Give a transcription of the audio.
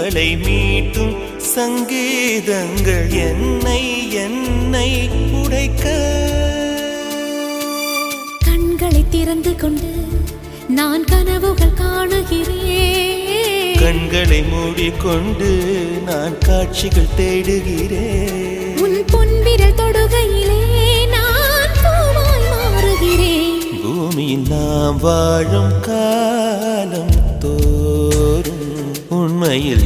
இவளை மீட்டும் சங்கீதங்கள் என்னை என்னை உடைக்க. கண்களை திறந்து கொண்டு நான் கனவுகள் காணுகிறேன். கண்களை மூடிக்கொண்டு நான் காட்சிகள் தேடுகிறேன். உன் பொன்விரல் தொடுகையிலே நான் பூவாய் மாறுகிறேன். பூமியில் நாம் வாழும் காலம் தோறும் உண்மையில்